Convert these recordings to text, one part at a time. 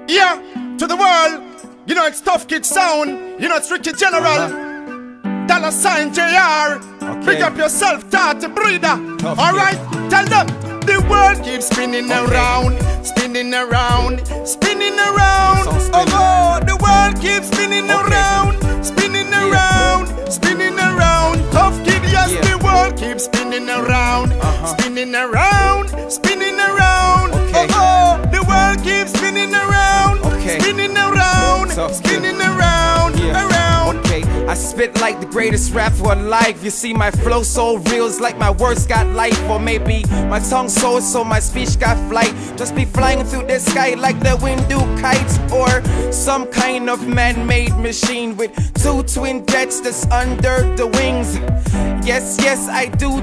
Yeah, to the world. You know it's Tough Kid sound. You know it's Ricky General. Dollar sign JR. Pick up yourself, Tata Breeder. Alright, tell them. The world keeps spinning around, spinning around, spinning around. Oh, the world keeps spinning around, spinning around, spinning around. Tough Kid, yes, the world keeps spinning around, spinning around, spinning around. Oh, the world keeps spinning around, spinning around, spinning around, around. Okay, I spit like the greatest rapper alive. You see my flow so real, it's like my words got life. Or maybe my tongue so my speech got flight. Just be flying through the sky like the wind do kites. Or some kind of man-made machine with two twin jets that's under the wings. Yes, yes, I do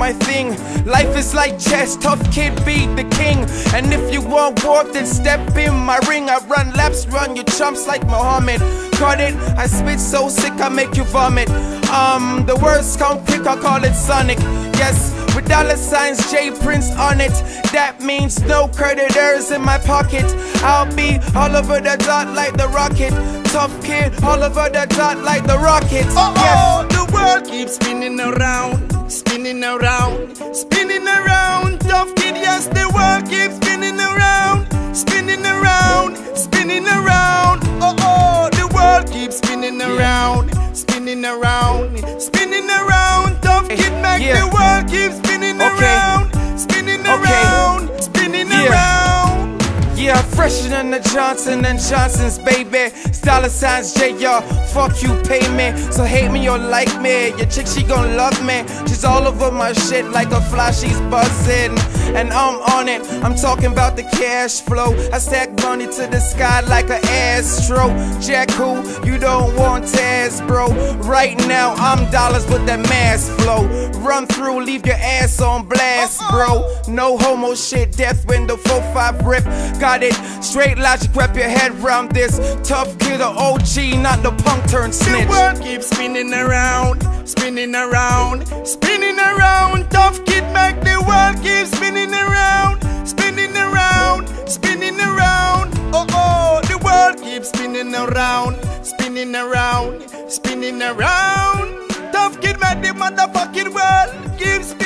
my thing. Life is like chess, Tough Kid be the king. And if you want war, then step in my ring. I run laps, run your chumps like Muhammad. Got it? I spit so sick I make you vomit. The words come quick, I call it Sonic. Yes, with dollar signs J Prince on it. That means no creditors in my pocket. I'll be all over the dot like the rocket. Tough Kid, all over the dot like the rocket. Yes, the world keeps spinning around, spinning around, spinning around. Tough Kid, yes, the world keeps spinning around, spinning around, spinning around. Oh, the world keeps spinning around, spinning around, spinning around. Tough Kid make the world keep spinning around, spinning around, spinning around. Yeah, fresher than the Johnson and Johnson's, baby. Dollar signs JR, fuck you, pay me. So hate me or like me, your chick, she gon' love me. She's all over my shit like a fly, she's buzzing. And I'm on it, I'm talking about the cash flow. I stack money to the sky like an astro. Jack who, you don't want ass, bro. Right now, I'm dollars with that mass flow. Run through, leave your ass on blast, bro. No homo shit, death window 4-5 rip. Got it, straight logic, wrap your head round this. Tough Kid, the OG, not the punk turned snitch. The world keeps spinning around, spinning around, spinning around. Tough Kid make the world keep spinning around, spinning around, spinning around. Oh, the world keeps spinning around, spinning around, spinning around. Tough Kid make the motherfucking world keep spinning.